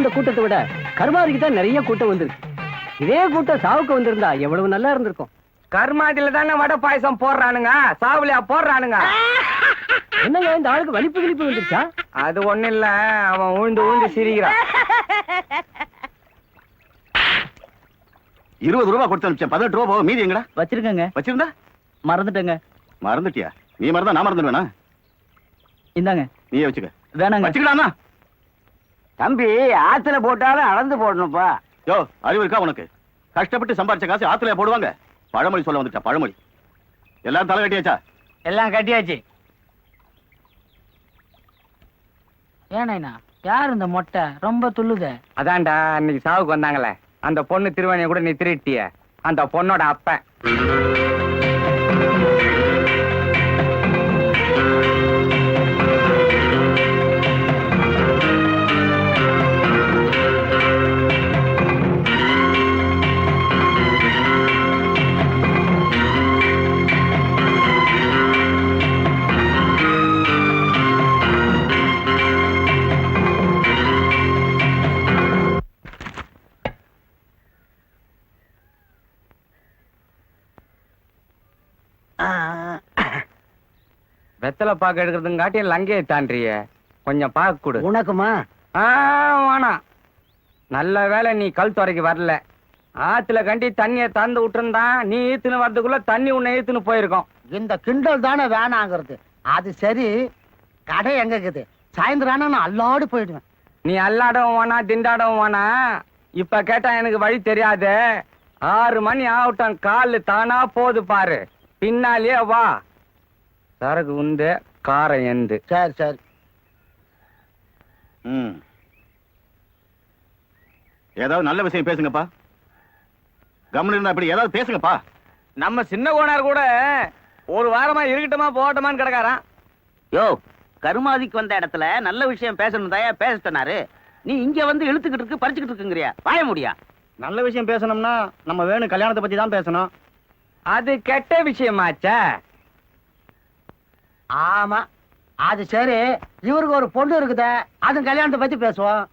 வந்த கூட்டத்தை விட கருமாதிக்கு தான் நிறைய கூட்டம் வந்திருக்கு. இதே கூட்டம் சாவுக்கு வந்திருந்தா எவ்வளவு நல்லா இருந்திருக்கும். கருமாதியில தானே வடை பாயசம் போடுறானுங்க, சாவுலியா போடுறானுங்க. என்னங்க இந்த ஆளுக்கு வலிப்பு கிழிப்பு வந்துருச்சா? அது ஒண்ணு இல்ல, அவன் உழுந்து உழுந்து சிரிக்கிறான். 20 ரூபாய் கொடுத்து அனுப்பிச்சேன், 18 ரூபாய் போக மீதி எங்கடா? வச்சிருக்கங்க. வச்சிருந்தா மறந்துட்டேங்க. மறந்துட்டியா? நீ மறந்தா நான் மறந்துடுவேனா? இந்தாங்க. நீயே வச்சுக்க. வேணாங்க. வச்சுக்கலாமா? தம்பி, ஆத்துல போட்டாலும் அளந்து போடணும்ப்பா. யோ, அறிவு இருக்கா உனக்கு? கஷ்டப்பட்டு சம்பாரிச்ச காசு ஆத்துல போடுவாங்க. பழமொழி சொல்ல வந்துட்டா, பழமொழி. எல்லாரும் தலை கட்டியாச்சா? எல்லாம் கட்டியாச்சு. ஏனா யார் இந்த மொட்டை ரொம்ப துள்ளுத? அதான்டா அன்னைக்கு சாவுக்கு வந்தாங்களே அந்த பொண்ணு திருவாணிய கூட நீ திருட்டிய, அந்த பொண்ணோட அப்பன். வெத்தலை பாக்க எடுக்கிறதுங்காட்டி லங்கையை தாண்டிய கொஞ்சம் பாக்க கொடு. உனக்குமா? வேணாம். நல்ல வேலை நீ கல் துறைக்கு வரல. ஆத்துல கண்டி தண்ணிய தந்து விட்டுருந்தான், நீ ஈத்துன்னு வரதுக்குள்ள தண்ணி உன்னை ஈத்துன்னு போயிருக்கோம். இந்த கிண்டல் தானே வேணாங்கிறது. அது சரி, கடை எங்க இருக்குது? சாயந்தரம் நான் அல்லாடு போயிடுவேன். நீ அல்லாடவும் வேணா திண்டாடவும் வேணா. இப்ப கேட்டா எனக்கு வழி தெரியாது. 6 மணி ஆகட்டும், காலு தானா போது பாரு, பின்னாலேயே வா. சரக்கு உண்டு, காரம் எந்து. சரி சரி. ஏதாவது நல்ல விஷயம் பேசுங்கப்பா. கவனம் இருந்தா இப்படி ஏதாவது பேசுங்கப்பா. நம்ம சின்ன கோனார் கூட ஒரு வாரமா இருக்கட்டுமா போகட்டுமான்னு கிடக்காரான். யோ, கருமாதிக்கு வந்த இடத்துல நல்ல விஷயம் பேசணும் தாயா பேச சொன்னாரு. நீ இங்க வந்து இழுத்துக்கிட்டு இருக்கு, பறிச்சுக்கிட்டு இருக்குங்கிறியா? வாய முடியா? நல்ல விஷயம் பேசணும்னா நம்ம வேணும் கல்யாணத்தை பத்தி தான் பேசணும். அது கெட்ட விஷயமாச்சா? ஆமா, அது சரி. இவருக்கு ஒரு பொண்ணு இருக்குதே, அது கல்யாணத்தை பத்தி பேசுவோம்.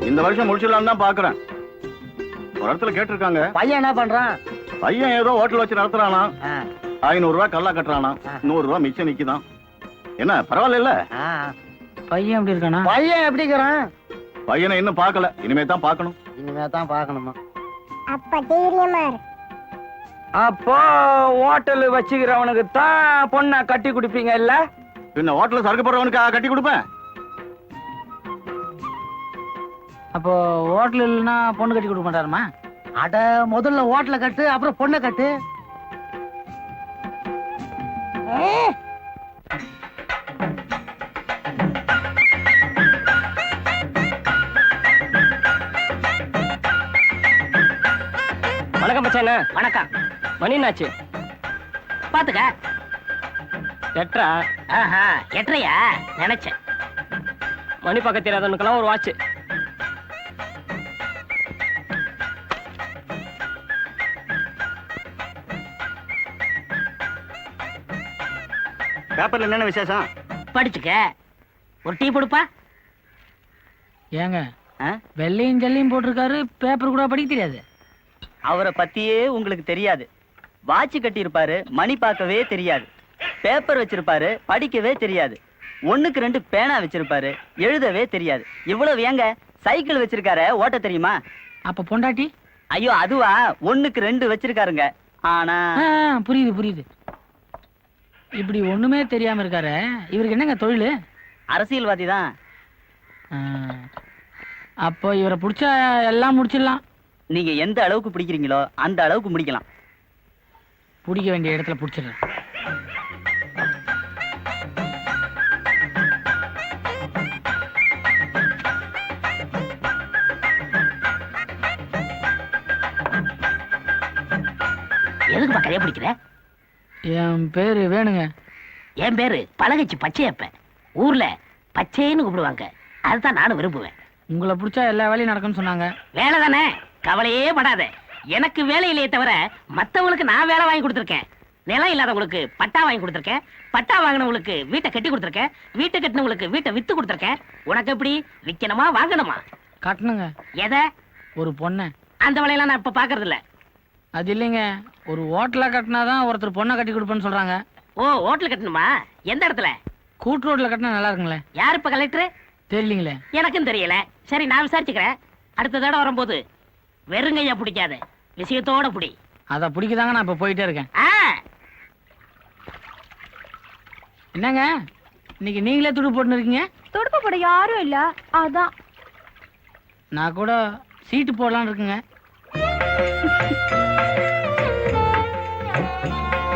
இந்த வருஷம் முடிச்சிடலாம் தான் பாக்குறேன். ஒரு இடத்துல கேட்டிருக்காங்க. பையன் என்ன பண்றான்? பையன் ஏதோ ஹோட்டல் வச்சு நடத்துறானா. 500 ரூபாய் கல்லா கட்டுறானா, 100 ரூபாய் மிச்சம் நிக்குதான். என்ன பரவாயில்ல? பையன் எப்படி இருக்கானா? பையன் எப்படிங்கிறான்? பையனை இன்னும் பாக்கல, இனிமே தான் பாக்கணும். இனிமே தான் பாக்கணுமா? அப்போ ஹோட்டல் வச்சுக்கிறவனுக்கு தான் பொண்ணை கட்டி குடிப்பீங்க இல்ல? பின்ன ஹோட்டல்ல சரக்கு போடுறவனுக்கு கட்டி கொடுப்பேன். அப்போ ஹோட்டல் இல்லைன்னா பொண்ணு கட்டி கொடுக்க மாட்டாருமா? அட, முதல்ல ஹோட்டல கட்டு, அப்புறம் பொண்ணை கட்டு. வணக்கம் பச்சான. வணக்கம். மணினாச்சு பாத்துக்க. எட்ரா. எட்டையா நினைச்சேன். மணி பக்கத்து தெரியாதவனுக்கெல்லாம் ஒரு வாட்ச். பேப்பர்ல என்னென்ன விசேஷம்? படிச்சுக்க. ஒரு டீ கொடுப்பா. ஏங்க வெள்ளையும் ஜல்லையும் போட்டிருக்காரு, பேப்பர் கூட படிக்க தெரியாது. அவரை பத்தியே உங்களுக்கு தெரியாது. வாட்ச் கட்டி இருப்பாரு, மணி பார்க்கவே தெரியாது. பேப்பர் வச்சிருப்பாரு, படிக்கவே தெரியாது. 1க்கு 2 பேனா வச்சிருப்பாரு, எழுதவே தெரியாது. இவ்வளவு ஏங்க சைக்கிள் வச்சிருக்காரு, ஓட்ட தெரியுமா? அப்ப பொண்டாட்டி? ஐயோ அதுவா, 1க்கு 2 வச்சிருக்காருங்க. ஆனா புரியுது புரியுது. இப்படி ஒண்ணுமே தெரியாம இருக்காரு. இவருக்கு என்னங்க தொழில்? அரசியல்வாதி தான். அப்போ இவரை பிடிச்சா எல்லாம் முடிச்சிடலாம். நீங்க எந்த அளவுக்கு பிடிக்கிறீங்களோ அந்த அளவுக்கு முடிக்கலாம். பிடிக்க வேண்டிய இடத்துல பிடிச்சிடுறேன். எதுக்கு பக்கரையா பிடிக்கிற? என் பேரு வேணுங்க. என் பேரு பழகச்சி பச்சையப்ப. ஊர்ல பச்சைன்னு கூப்பிடுவாங்க, அதுதான் நானும் விரும்புவேன். உங்களை பிடிச்சா எல்லா வேலையும் நடக்கும்னு சொன்னாங்க. வேலை தானே, கவலையே படாத. எனக்கு வேலை இல்லையே தவிர மத்தவங்களுக்கு நான் வேலை வாங்கி கொடுத்துருக்கேன். நிலம் இல்லாதவங்களுக்கு பட்டா வாங்கி கொடுத்துருக்கேன். பட்டா வாங்கினவங்களுக்கு வீட்டை கட்டி கொடுத்துருக்கேன். வீட்டை கட்டினவங்களுக்கு வீட்டை வித்து கொடுத்துருக்கேன். உனக்கு எப்படி, விற்கணுமா வாங்கணுமா? கட்டணுங்க. எதை? ஒரு பொண்ணை. அந்த வேலையெல்லாம் நான் இப்ப பாக்குறது இல்ல. அது இல்லைங்க, ஒரு ஹோட்டலா கட்டினாதான் ஒருத்தர் பொண்ணை கட்டி கொடுப்பேன்னு சொல்றாங்க. ஓ, ஹோட்டல் கட்டணுமா? எந்த இடத்துல? கூட்டு ரோட்ல கட்டினா நல்லா இருக்குங்களே. யார் இப்ப கலெக்டர்? தெரியலீங்களே. எனக்கும் தெரியல. சரி, நான் விசாரிச்சுக்கிறேன். அடுத்த தடவை வரும்போது வெறுங்கையா பிடிக்காத, விஷயத்தோட பிடி. அதை பிடிக்குதாங்க, நான் இப்ப போயிட்டே இருக்கேன். ஆ, என்னங்க இன்னைக்கு நீங்களே துடு போட்டுன்னு இருக்கீங்க? துடுப்பு போட யாரும் இல்ல, அதான். நான் கூட சீட்டு போடலான்னு இருக்குங்க.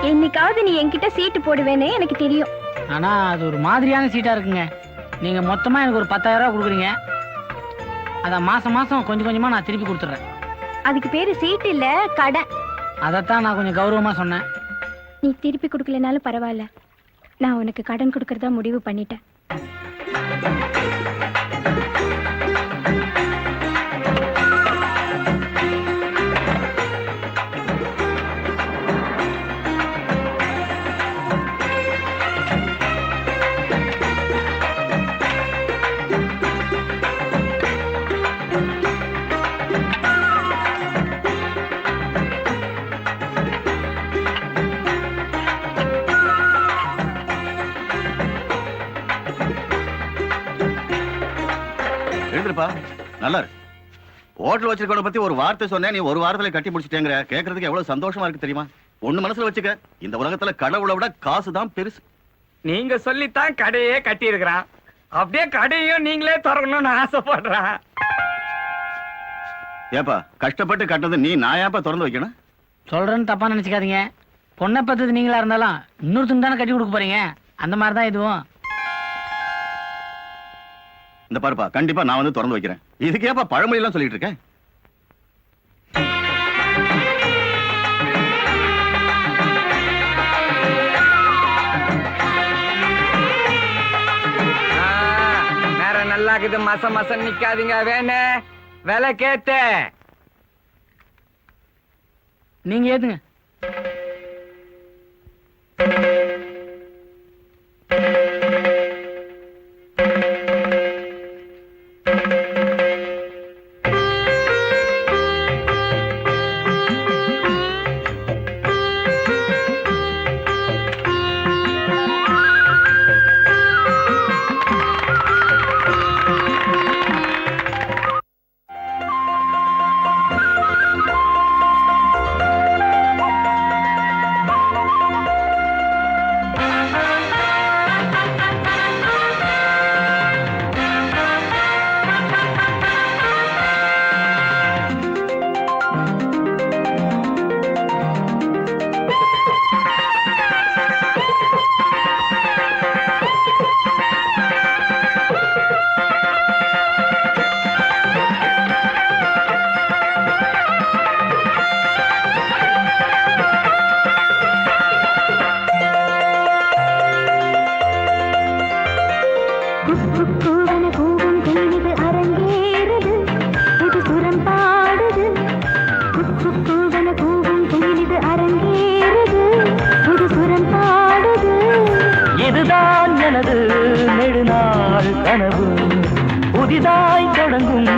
என்னைக்காவது நீ என்கிட்ட சீட்டு போடுவேன்னு எனக்கு தெரியும். ஆனா அது ஒரு மாதிரியான சீட்டா இருக்குங்க. நீங்க மொத்தமா எனக்கு ஒரு 10,000 ரூபாய் கொடுக்குறீங்க. அத மாசம் மாசம் கொஞ்சம் கொஞ்சமா நான் திருப்பி கொடுத்துட்றேன். அதுக்கு பேரு சீட்டு இல்ல, கடன். அதைத்தான் நான் கொஞ்சம் கௌரவமா சொன்னேன். நீ திருப்பி கொடுக்கலனாலும் பரவாயில்ல, நான் உனக்கு கடன் கொடுக்கறதா முடிவு பண்ணிட்டேன். எழுந்திருப்பா, நல்லா இருக்கு. ஹோட்டல் வச்சிருக்கவனை பத்தி ஒரு வார்த்தை சொன்னேன், நீ ஒரு வாரத்துல கட்டி முடிச்சிட்டேங்கிற. கேட்கறதுக்கு எவ்வளவு சந்தோஷமா இருக்கு தெரியுமா? ஒண்ணு மனசுல வச்சுக்க, இந்த உலகத்துல கடவுளை விட காசுதான் பெருசு. நீங்க சொல்லித்தான் கடையே கட்டி இருக்கிறான். அப்படியே கடையும் நீங்களே திறக்கணும்னு ஆசைப்படுறான். ஏப்பா, கஷ்டப்பட்டு கட்டது நீ, நான் ஏப்பா திறந்து வைக்கணும்? சொல்றேன்னு தப்பா நினைச்சுக்காதீங்க. பொண்ணை பத்தது நீங்களா இருந்தாலும் இன்னொருத்தங்க தானே கட்டி கொடுக்க போறீங்க. அந்த மாதிரிதான் இதுவும். இந்த பாருப்பா, கண்டிப்பா நான் வந்து திறந்து வைக்கிறேன். இதுக்கு ஏப்பா பழமொழி எல்லாம் சொல்லிட்டு இருக்கேன்? நேரம் நல்லா இருக்குது. மசம் நிக்காதீங்க. வேணே விலை கேட்ட நீங்க ஏத்துங்க. இதுதான் எனது நெடுநாள் கனவு, புதிதாய் தொடங்கும்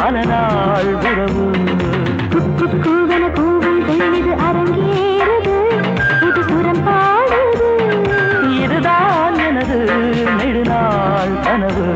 பல நாள் உறவு. இதுதான் எனது நெடுநாள் கனவு.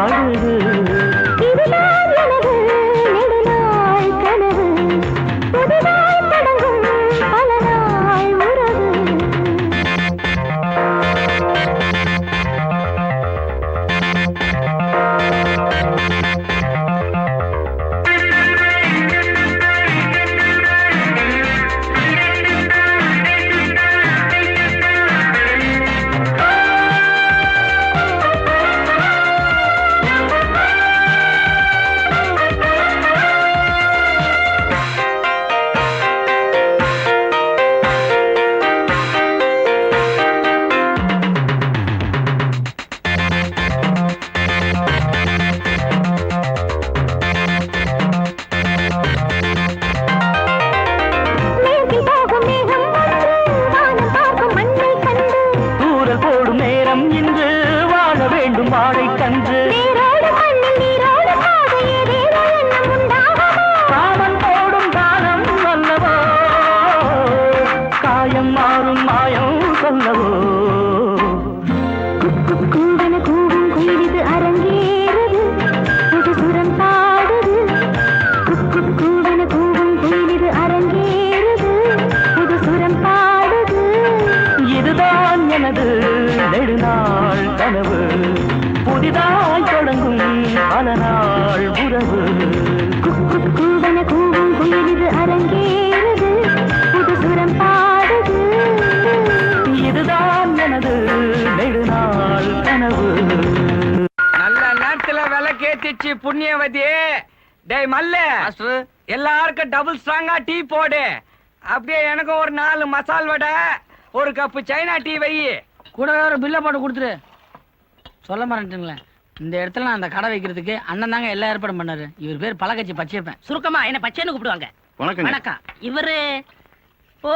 பாடுது. இதுதான் எனது நெடுநாள் கனவு, புதிதாய் தொடங்கும் பல நாள் உறவு. மேற்கில் போகும் மேகம் ஒன்று, வானம் பார்க்கும் மண்ணை கண்டு, தூரல் போடும் நேரம் இன்று வாழ வேண்டும் வாழை கன்று. நீரோடு மண்ணில் நீரோடு பாதை ஏதேதோ எண்ணம் உண்டாகுமோ? காமன் போடும் தானம் அல்லவோ, காயம் மாறும் மாயம் சொல்லவோ. கூவன கூவும் குயிலிது அரங்கேறுது, புது சுரம் பாடுது. கூவன கூவும் குயிலிது அரங்கேறுது, புது சுரம் பாடுது. இதுதான் எனது நெடுநாள் கனவு, புதிதாய் தொடங்கும் பல நாள் உறவு. கூவன கூவும் குயிலிது அரங்கேறுது, புது சுரம் பாடுது. இதுதான் எனது நெடுநாள் கனவு. நல்ல நேரத்துல விலை கேத்திச்சு புண்ணியவதி. டேய் மல்ல, எல்லாருக்கும் டபுள் ஸ்ட்ராங்கா டீ போடு. அப்படியே எனக்கும் ஒரு 4 மசால் வடை, ஒரு கப்பு சைனா டீ வை. கூட ஒரு பில்லை போட்டு கொடுத்துரு. சொல்ல மாட்டேங்களேன், இந்த இடத்துல நான் அந்த கடை வைக்கிறதுக்கு அண்ணன் தாங்க எல்லா ஏற்பாடும் பண்ணாரு. இவர் பேர் பழக்கட்சி பச்சைப்பேன். சுருக்கமா என்ன பச்சைன்னு கூப்பிடுவாங்க. வணக்கம். வணக்கம். இவரு ஓ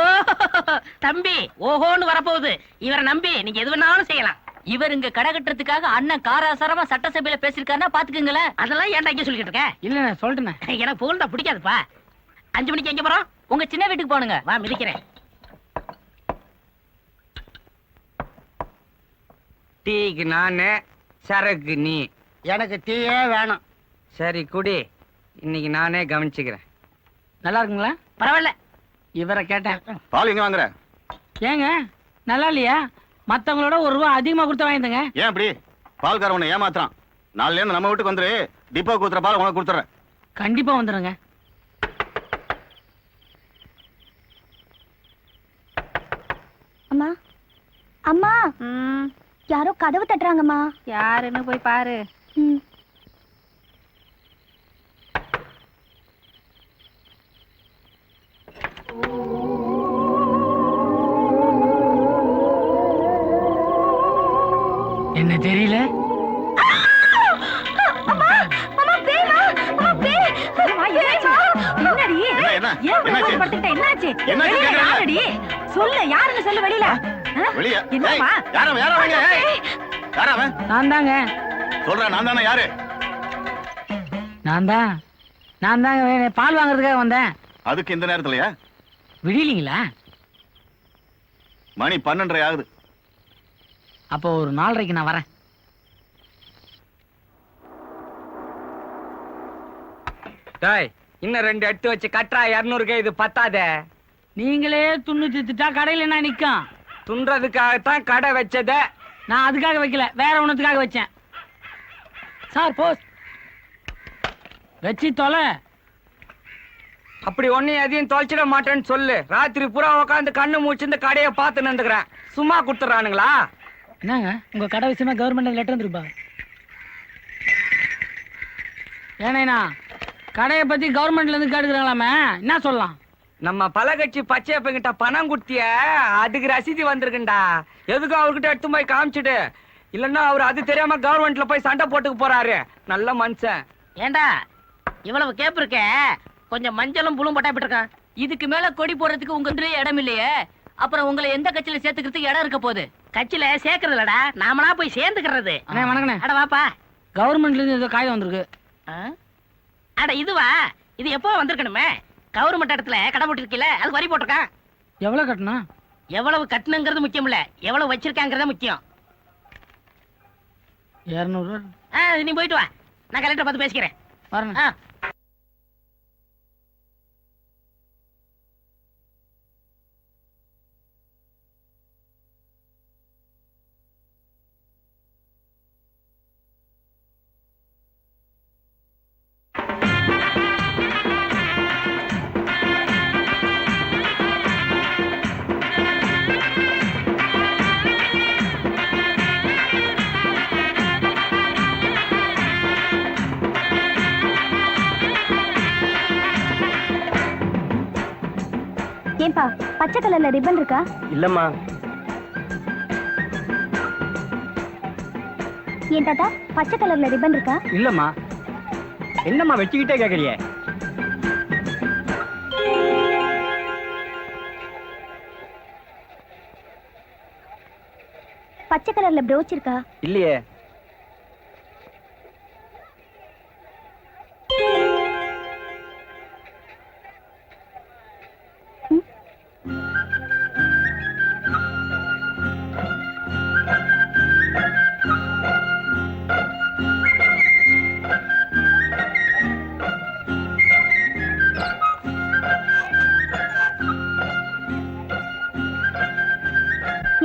தம்பி ஓஹோன்னு வரப்போகுது. இவரை நம்பி நீங்க எது வேணாலும் செய்யலாம். இவர் இங்க கடை கட்டுறதுக்காக அண்ணன் காராசாரமா சட்டசபையில பேசிருக்காருன்னா பாத்துக்குங்களேன். அதெல்லாம் ஏன்டா இங்க சொல்லிட்டு இருக்க? இல்லைண்ணே சொல்லிட்டேண்ணே. எனக்கு புகழ்ந்தா பிடிக்காதுப்பா. 5 மணிக்கு எங்க போறோம்? உங்க சின்ன வீட்டுக்கு போனுங்க. வா மிதிக்கிறேன். டீக்கு நானு, சரக்கு நீ. எனக்கு டீயே வேணும். சரி குடி, இன்னைக்கு நானே கவனிச்சுக்கிறேன். நல்லா இருக்குங்களா? பரவாயில்ல. இவரை கேட்டேன். பால் எங்க வாங்குற? ஏங்க நல்லா இல்லையா? மத்தவங்களோட ₹1 அதிகமா கொடுத்து வாங்கிட்டுங்க. ஏன் அப்படி? பால்கார உன்னை ஏமாத்துறான். நாளைல இருந்து நம்ம வீட்டுக்கு வந்துரு, டிப்போ கூத்துற பால் உனக்கு கொடுத்துறேன். கண்டிப்பா வந்துருங்க. அம்மா அம்மா, யாரோ கதவு தட்டுறாங்கம்மா. யாருன்னு போய் பாரு. ம். என்ன தெரியல? என்ன? என்னாச்சு? என்னாச்சு கேக்குறீங்க? சொல்லு, யாருன்னு சொல்லு வெளியில. வெளிய? என்னம்மா? ஏய், யாரவன்? யாரவன்? ஏய், யாரவன்? நான் தாங்க. சொல்றேன், நான் தானே. யாரு? நான் தாங்க பால் வாங்குறதுக்காக வந்தேன். அதுக்கு இந்த நேரத்துலயா? விடியலீங்களா? மணி 12:30 ஆகுது. அப்போ ஒரு 4:30க்கு நான் வரேன். டேய், இன்னும் 2 எடுத்து வச்சு கட்டுறா. 200 இது பத்தாதே. நீங்களே துண்ணு திட்டா கடையில என்ன நிக்கும்? துன்றதுக்காகத்தான் கடை வச்சத. நான் அதுக்காக வைக்கல, வேற ஒண்ணுத்துக்காக வச்சேன். சார் போஸ் வச்சு தொலை. அப்படி ஒண்ணு எதையும் தொலைச்சிட மாட்டேன்னு சொல்லு. ராத்திரி பூரா உட்காந்து கண்ணு மூச்சு இந்த கடையை பார்த்து நின்றுக்கிறேன். சும்மா கொடுத்துறானுங்களா? என்னங்க உங்க கடை விஷயமா கவர்மெண்ட் லெட்டர் வந்துருப்பா? ஏனேண்ணா கடையை பத்தி கவர்மெண்ட்ல இருந்து கேட்டுக்கிறாங்களாமே, என்ன சொல்லலாம்? நம்ம பழகட்சி பச்சையப்பங்கிட்ட பணம் கொடுத்திய, அதுக்கு ரசீதி வந்திருக்குண்டா. எதுக்கும் அவர்கிட்ட எடுத்து போய் காமிச்சிடு. இல்லன்னா அவர் அது தெரியாம கவர்மெண்ட்ல போய் சண்டை போட்டுக்க போறாரு. நல்ல மனுஷன். ஏண்டா இவ்வளவு கேப் இருக்க, கொஞ்சம் மஞ்சளும் புழும் பட்டா இருக்கான். இதுக்கு மேல கொடி போடுறதுக்கு உங்க இடம் இல்லையே. அப்புறம் உங்களை எந்த கட்சியில சேர்த்துக்கிறதுக்கு இடம் இருக்க போகுது? கட்சியில சேர்க்கறது இல்லடா, நாமளா போய் சேர்ந்துக்கிறது. அண்ணே வணக்கண்ணே. அட வாப்பா. கவர்மெண்ட்ல இருந்து ஏதோ காயம் வந்திருக்கு. அட இதுவா? இது எப்போ வந்திருக்கணுமே. கவர்மெண்ட் இடத்துல கடை போட்டிருக்கீல, அது வரி போட்டிருக்கான். எவ்வளவு கட்டணும்? எவ்வளவு கட்டணுங்கிறது முக்கியம் இல்ல, எவ்வளவு வச்சிருக்காங்கிறத முக்கியம். 200 நீ போயிட்டு வா, நான் கலெக்டர் பார்த்து பேசிக்கிறேன். வரணும். ஆ. ஏன்பா பச்சை கலர்ல ரிப்பன் இருக்கா? இல்லம்மா. ஏன் தாத்தா பச்சை கலர்ல ரிப்பன் இருக்கா? இல்லம்மா. என்னம்மா வச்சுக்கிட்டே கேக்குறியே? பச்சை கலர்ல ப்ரோச் இருக்கா? இல்லையே.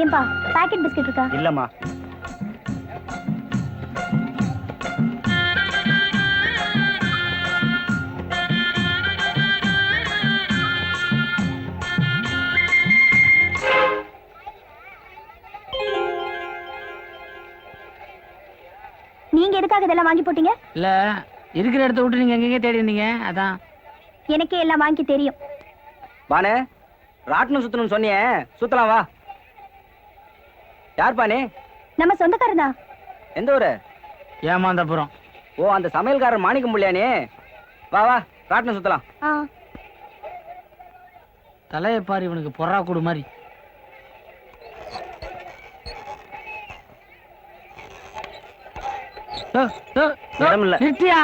ஏன்பா பாக்கெட் பிஸ்கட் இருக்கா? இல்லம்மா. நீங்க எதுக்காக இதெல்லாம் வாங்கி போட்டீங்க? இல்ல இருக்கிற இடத்த விட்டு நீங்க எங்கெங்க தேடி இருந்தீங்க, அதான். எனக்கே எல்லாம் வாங்கி தெரியும். பானு, ராட்டினம் சுத்தணும்னு சொன்னியே, சுத்தலாம் வா. யார் பானே? நம்ம சொந்தக்காரர் தான். எந்த ஊரு? ஏமாந்தப்புறம். ஓ, அந்த சமையல்காரர் மாணிக்கம் புள்ளியானே. வா வா, ராட்டினம் சுத்தலாம். தலையை பாரு, இவனுக்கு பொறா கூடு மாதிரி. இடம் இல்ல. நிறுத்தியா?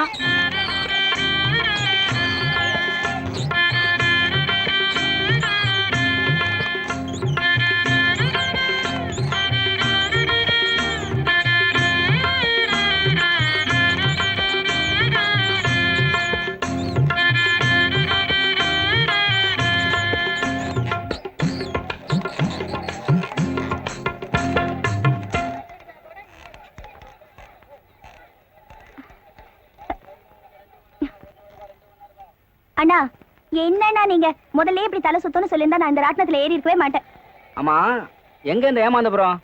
அண்ணா என்னண்ணா நீங்க முதல்ல இப்படி தலை சுத்தம்னு சொல்லியிருந்தா நான் இந்த ராட்டினத்துல ஏறி இருக்கவே மாட்டேன். ஆமா, எங்க இந்த ஏமாந்தபுரம்?